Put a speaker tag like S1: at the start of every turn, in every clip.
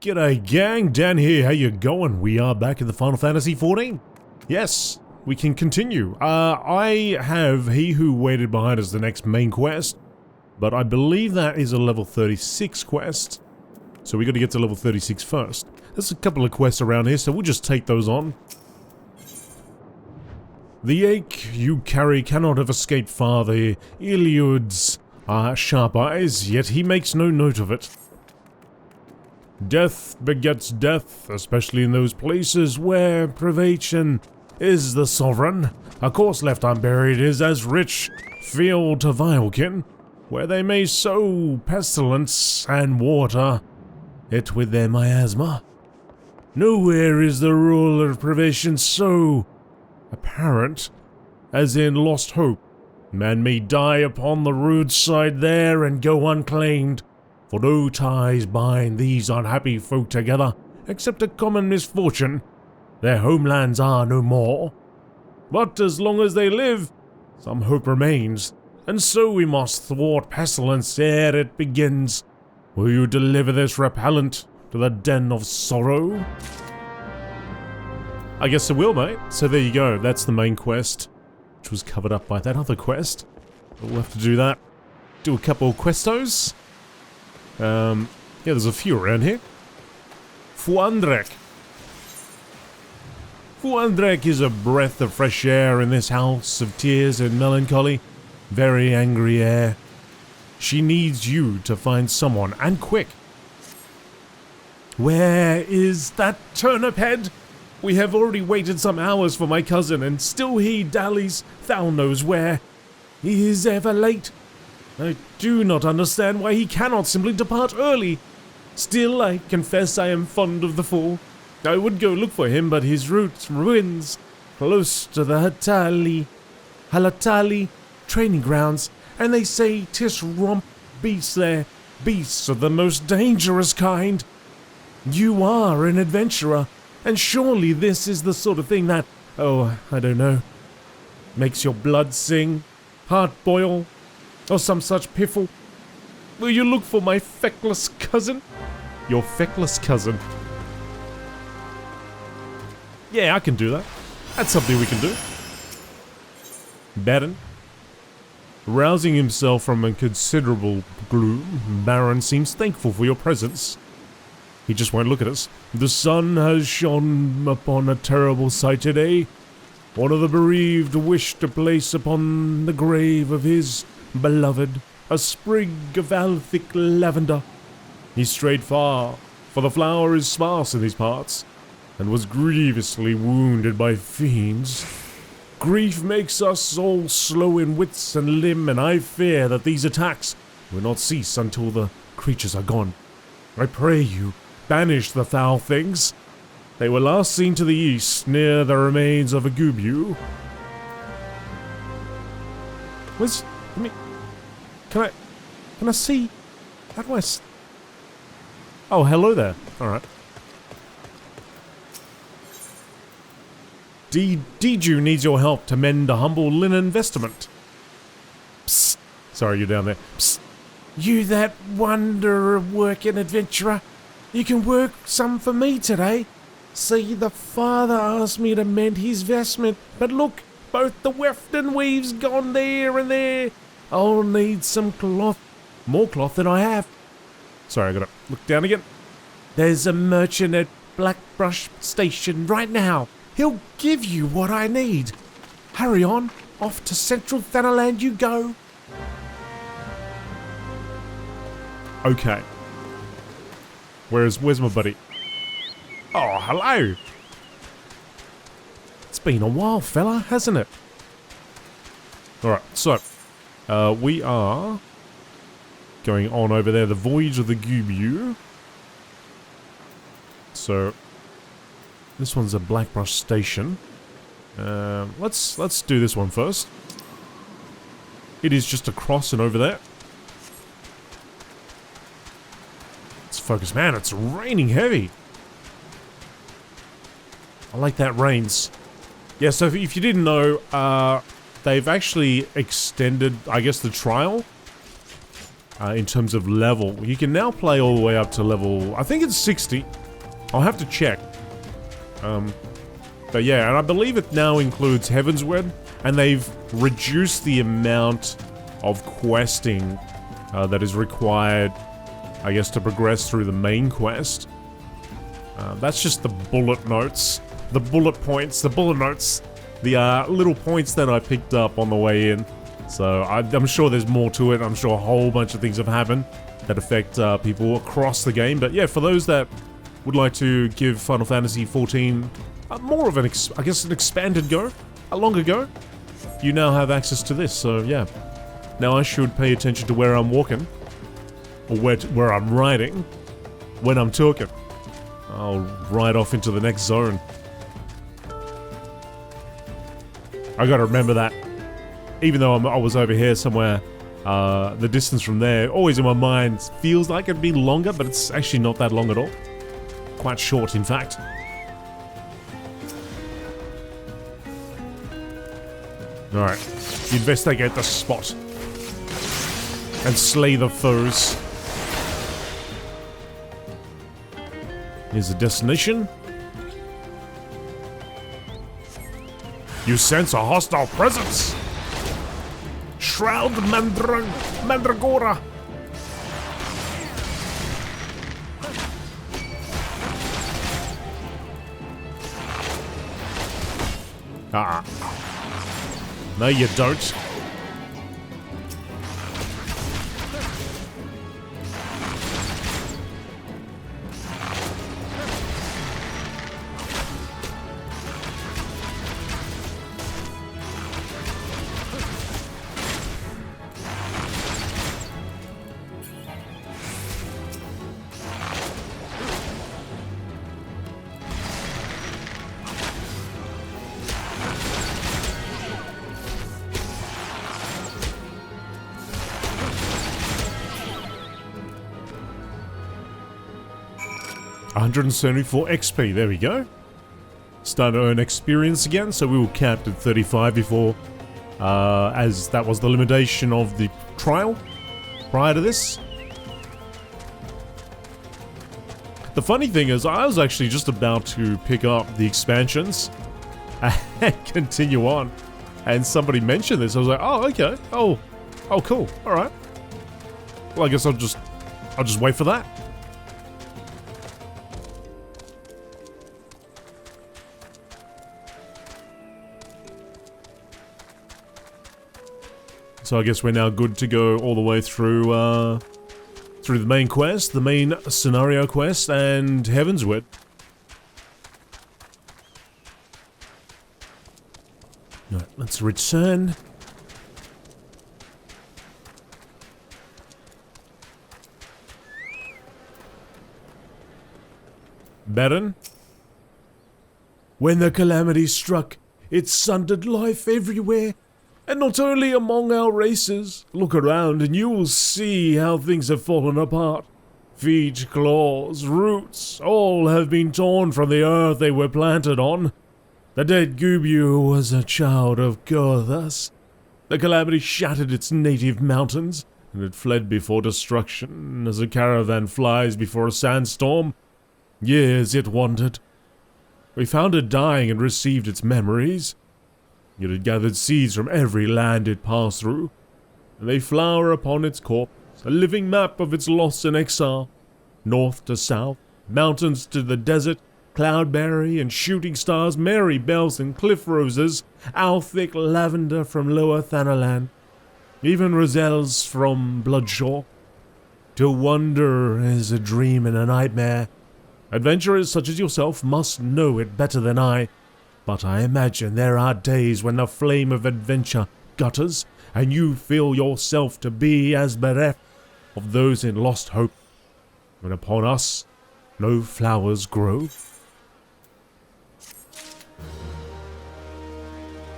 S1: G'day gang, Dan here, how you going? We are back in the Final Fantasy 14. Yes, we can continue. I have He Who Waited Behind as the next main quest, but I believe that is a level 36 quest. So we got to get to level 36 first. There's a couple of quests around here, so we'll just take those on. The ache you carry cannot have escaped Father Iliud's sharp eyes, yet he makes no note of it. Death begets death, especially in those places where privation is the sovereign. A corse left unburied is as rich field to vilekin, where they may sow pestilence and water it with their miasma. Nowhere is the rule of privation so apparent as in Lost Hope. Man may die upon the roadside there and go unclaimed, for no ties bind these unhappy folk together, except a common misfortune. Their homelands are no more. But as long as they live, some hope remains, and so we must thwart pestilence ere it begins. Will you deliver this repellent to the den of sorrow? I guess I will, mate. So there you go, that's the main quest, which was covered up by that other quest. We'll have to do that. Do a couple of questos. Yeah, there's a few around here. Fuandrek. Fuandrek is a breath of fresh air in this house of tears and melancholy. Very angry air. She needs you to find someone, and quick. Where is that turnip head? We have already waited some hours for my cousin, and still he dallies, thou knows where. He is ever late. I do not understand why he cannot simply depart early. Still, I confess I am fond of the fool. I would go look for him, but his route ruins close to the Halatali training grounds, and they say 'tis rump beasts there, beasts of the most dangerous kind. You are an adventurer, and surely this is the sort of thing that, oh, I don't know, makes your blood sing, heart boil, or some such piffle. Will you look for my feckless cousin? Your feckless cousin. Yeah, I can do that. That's something we can do. Baron. Rousing himself from a considerable gloom, Baron seems thankful for your presence. He just won't look at us. The sun has shone upon a terrible sight today. One of the bereaved wished to place upon the grave of his beloved a sprig of Althic lavender. He strayed far, for the flower is sparse in these parts, and was grievously wounded by fiends. Grief makes us all slow in wits and limb, and I fear that these attacks will not cease until the creatures are gone. I pray you, banish the foul things. They were last seen to the east, near the remains of a Gubu. Can I see? How do I Oh, hello there. Alright. Diju needs your help to mend a humble linen vestment. Psst. Sorry, you're down there. Psst. You that wonder of working adventurer. You can work some for me today. See, the father asked me to mend his vestment, but look, both the weft and weave's gone there and there. I'll need some cloth. More cloth than I have. Sorry, I gotta look down again. There's a merchant at Blackbrush Station right now. He'll give you what I need. Hurry on, off to Central Thanaland you go. Okay. Where's my buddy? Oh, hello. It's been a while, fella, hasn't it? Alright, so we are going on over there, the Voyage of the Gubu. So this one's a Blackbrush Station. Let's do this one first. It is just across and over there. Let's focus, man. It's raining heavy. I like that rains. Yeah, so if you didn't know, they've actually extended, I guess, the trial in terms of level. You can now play all the way up to level, I think it's 60. I'll have to check. But yeah, and I believe it now includes Heavensward, and they've reduced the amount of questing that is required, I guess, to progress through the main quest. That's just the bullet notes, the bullet points, the bullet notes, the little points that I picked up on the way in. So I'm sure there's more to it. I'm sure a whole bunch of things have happened that affect people across the game. But yeah, for those that would like to give Final Fantasy XIV more of an, I guess, an expanded go, a longer go, you now have access to this. So yeah, now I should pay attention to where I'm walking, or where I'm riding, when I'm talking. I'll ride off into the next zone. I gotta remember that. Even though I was over here somewhere, the distance from there, always in my mind, feels like it'd be longer, but it's actually not that long at all. Quite short, in fact. Alright, investigate the spot. And slay the foes. Here's the destination. You sense a hostile presence! Shroud Mandragora! Ah. No, you don't. $174 XP, there we go. Starting to earn experience again, so we were capped at 35 before, as that was the limitation of the trial prior to this. The funny thing is, I was actually just about to pick up the expansions and continue on, and somebody mentioned this. I was like, oh, okay, oh cool, alright. Well, I guess I'll just wait for that. So I guess we're now good to go all the way through through the main quest, the main scenario quest, and Heavensward. Alright, let's return. Baron? When the calamity struck, it sundered life everywhere. And not only among our races. Look around and you will see how things have fallen apart. Feet, claws, roots, all have been torn from the earth they were planted on. The dead Gubu was a child of Gothas. The calamity shattered its native mountains, and it fled before destruction, as a caravan flies before a sandstorm. Years it wandered. We found it dying and received its memories. It had gathered seeds from every land it passed through, and they flower upon its corpse, a living map of its loss and exile. North to south, mountains to the desert, cloudberry and shooting stars, merry bells and cliff roses, owl-thick lavender from lower Thanalan, even roselles from Bloodshaw. To wander is a dream and a nightmare. Adventurers such as yourself must know it better than I. But I imagine there are days when the flame of adventure gutters, and you feel yourself to be as bereft of those in lost hope, when upon us no flowers grow.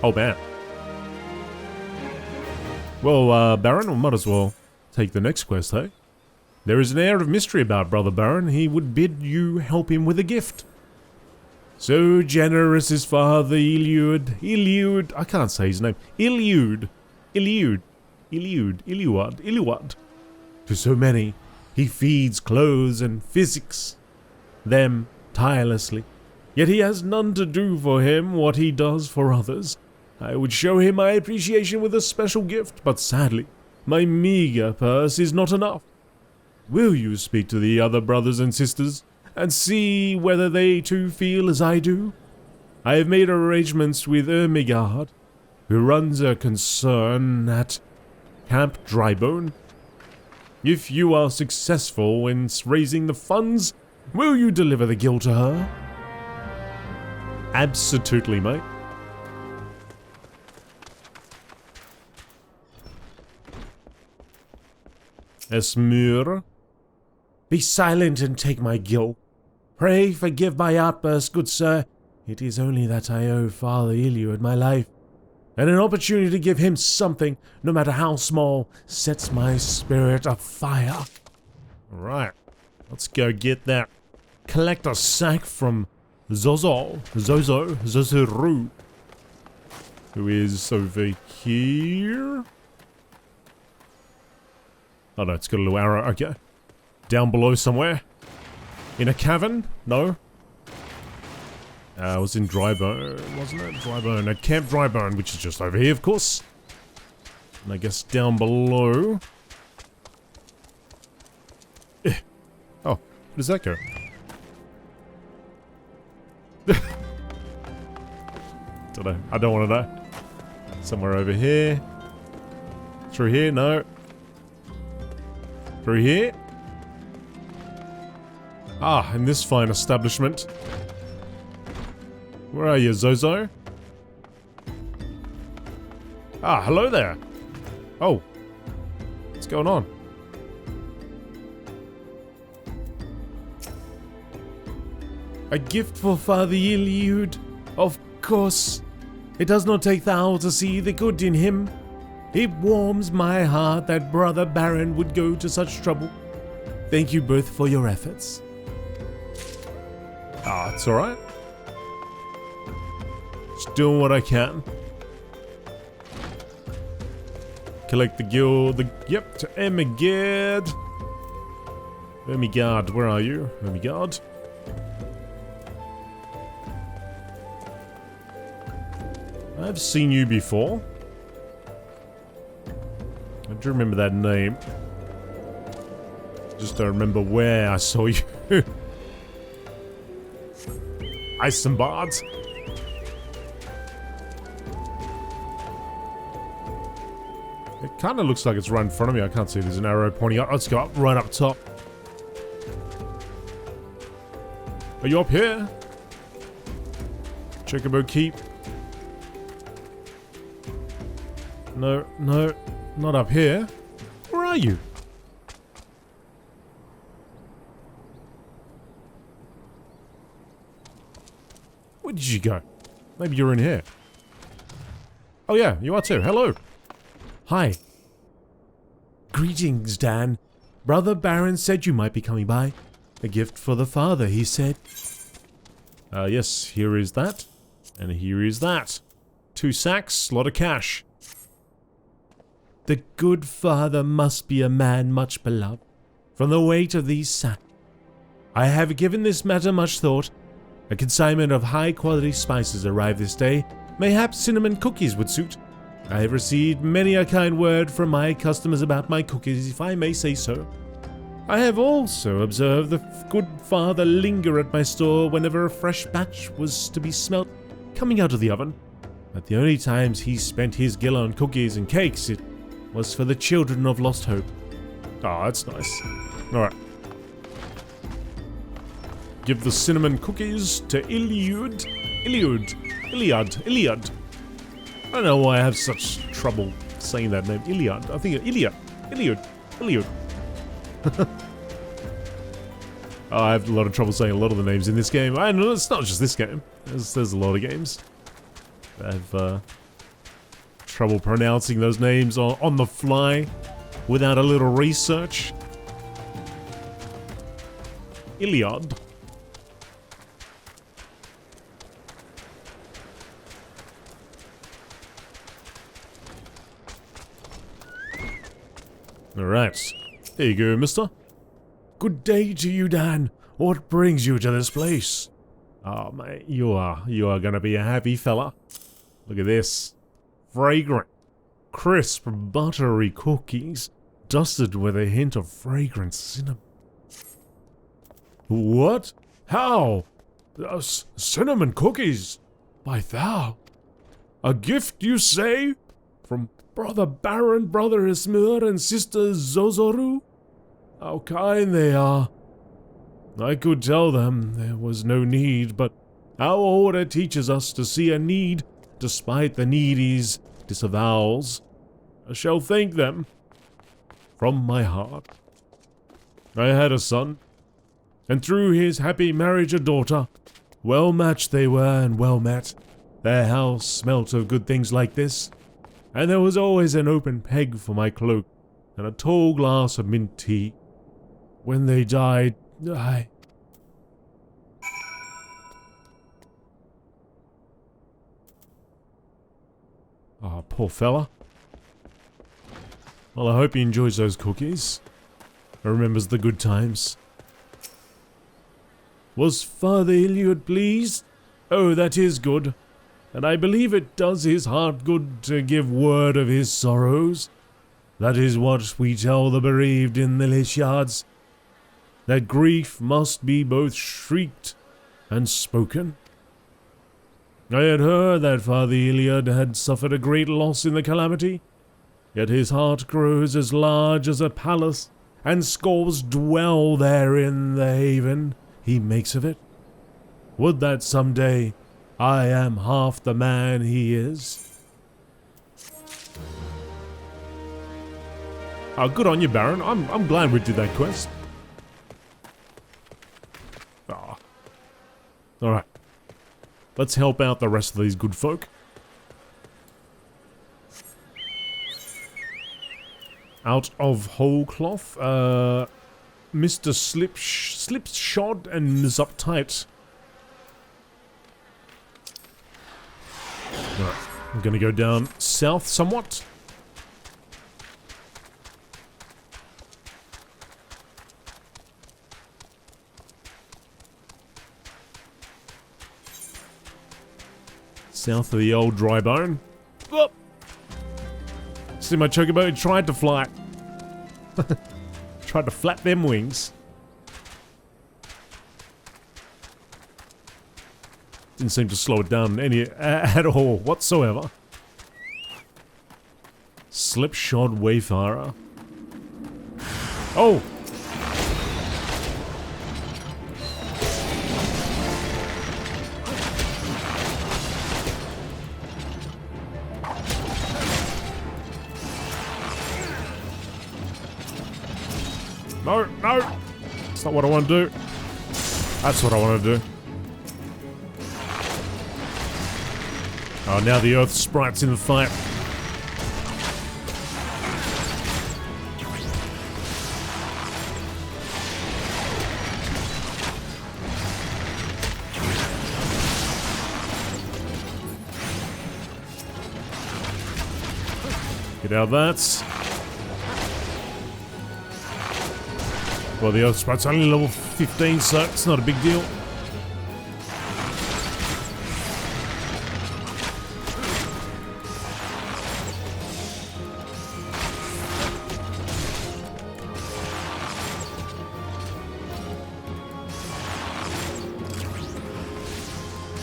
S1: Oh man. Well, Baron, we might as well take the next quest, hey? There is an air of mystery about Brother Baron. He would bid you help him with a gift. So generous is Father Iliud, I can't say his name, Iliud, to To so many, he feeds, clothes, and physics them tirelessly. Yet he has none to do for him what he does for others. I would show him my appreciation with a special gift, but sadly, my meager purse is not enough. Will you speak to the other brothers and sisters, and see whether they too feel as I do? I have made arrangements with Ermigard, who runs a concern at Camp Drybone. If you are successful in raising the funds, will you deliver the guild to her? Absolutely, mate. Esmur. Be silent and take my guilt. Pray forgive my outburst, good sir. It is only that I owe Father Iliud my life, and an opportunity to give him something, no matter how small, sets my spirit afire. Alright, let's go get that collector sack from Zozuru, who is over here. Oh no, it's got a little arrow, okay. Down below somewhere. In a cavern? No. It was in Drybone, wasn't it? Drybone, at Camp Drybone, which is just over here, of course. And I guess down below... Oh, where does that go? Don't know. I don't want to know. Somewhere over here. Through here? No. Through here? Ah, in this fine establishment. Where are you, Zozo? Ah, hello there. Oh. What's going on? A gift for Father Iliud. Of course. It does not take the owl to see the good in him. It warms my heart that Brother Baron would go to such trouble. Thank you both for your efforts. Ah, it's alright. Just doing what I can. Collect the guild. Yep, to Ermigard. Ermigard, where are you? Ermigard. I've seen you before. I do remember that name. Just don't remember where I saw you. Isambard. It kind of looks like it's right in front of me. I can't see. There's an arrow pointing up. Let's go up, right up top. Are you up here? Chocobo Keep. No, no, not up here. Where are you? Where did you go? Maybe you're in here. Oh yeah, you are too. Hello. Hi. Greetings, Dan. Brother Baron said you might be coming by. A gift for the father, he said. Yes, here is that. And here is that. 2 sacks, lot of cash. The good father must be a man much beloved, from the weight of these sacks. I have given this matter much thought. A consignment of high-quality spices arrived this day. Mayhaps cinnamon cookies would suit. I have received many a kind word from my customers about my cookies, if I may say so. I have also observed the good father linger at my store whenever a fresh batch was to be smelt coming out of the oven. But the only times he spent his gill on cookies and cakes, it was for the children of Lost Hope. Oh, that's nice. Alright. Give the cinnamon cookies to Iliud. Iliad. I don't know why I have such trouble saying that name. Iliad. I think Iliud. Oh, I have a lot of trouble saying a lot of the names in this game. I know it's not just this game. There's a lot of games. I have trouble pronouncing those names on the fly without a little research. Iliad. Alright. Here you go, mister. Good day to you, Dan. What brings you to this place? Oh, mate, you are gonna be a happy fella. Look at this. Fragrant, crisp, buttery cookies, dusted with a hint of fragrant cinnamon. What? How? Cinnamon cookies? By thou? A gift, you say? From Brother Baron, Brother Ismir, and Sister Zozoru? How kind they are. I could tell them there was no need, but our order teaches us to see a need despite the needy's disavowals. I shall thank them from my heart. I had a son, and through his happy marriage a daughter. Well matched they were and well met. Their house smelt of good things like this, and there was always an open peg for my cloak and a tall glass of mint tea. When they died, Oh, poor fella. Well, I hope he enjoys those cookies. And remembers the good times. Was Father Iliad pleased? Oh, that is good. And I believe it does his heart good to give word of his sorrows. That is what we tell the bereaved in the Lyciards. That grief must be both shrieked and spoken. I had heard that Father Iliad had suffered a great loss in the calamity, yet his heart grows as large as a palace, and scores dwell there in the haven he makes of it. Would that some day I am half the man he is. Oh, good on you, Baron. I'm glad we did that quest. Oh. Alright. Let's help out the rest of these good folk. Out of whole cloth. Mr. Slipshod and Ms. Uptight. Alright. I'm gonna go down south somewhat. South of the old dry bone. Oh. See my chocobo? It tried to fly. Tried to flap them wings. Didn't seem to slow it down at all whatsoever. Slipshod Wayfarer. Oh! No, no! That's not what I want to do. That's what I want to do. Oh, now the earth sprite's in the fight. Get out of that. Well, the Earth Sprite's only level 15, so it's not a big deal.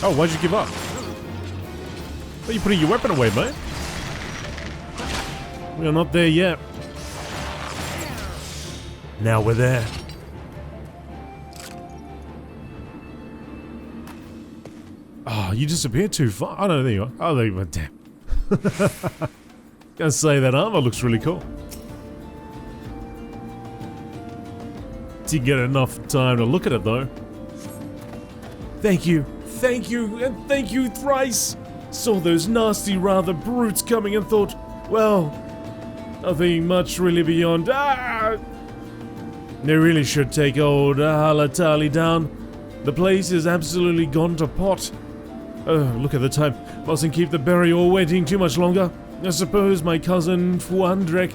S1: Oh, why'd you give up? Are you putting your weapon away, mate? We are not there yet. Now we're there. Oh, you disappeared too far. Oh no, there you are. Oh, there you are. Damn. Gonna say that armor looks really cool. Didn't get enough time to look at it though. Thank you, and thank you thrice. Saw those nasty rather brutes coming and thought, well, nothing much really beyond. They really should take old Halatali down. The place is absolutely gone to pot. Oh, look at the time. Mustn't keep the burial waiting too much longer. I suppose my cousin Fuandrek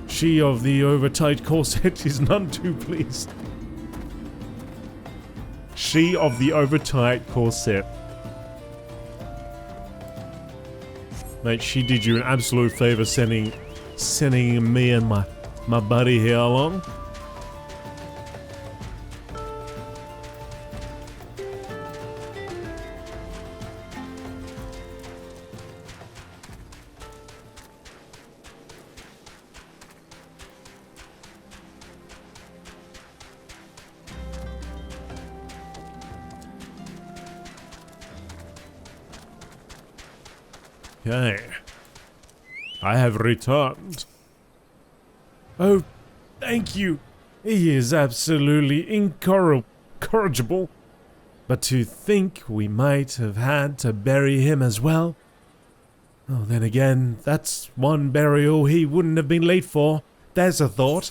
S1: She of the overtight corset is none too pleased. She of the overtight corset. Mate, she did you an absolute favor sending me and my buddy here along. Okay. I have returned. Oh, thank you. He is absolutely incorrigible. But to think we might have had to bury him as well. Oh, then again, that's one burial he wouldn't have been late for. There's a thought.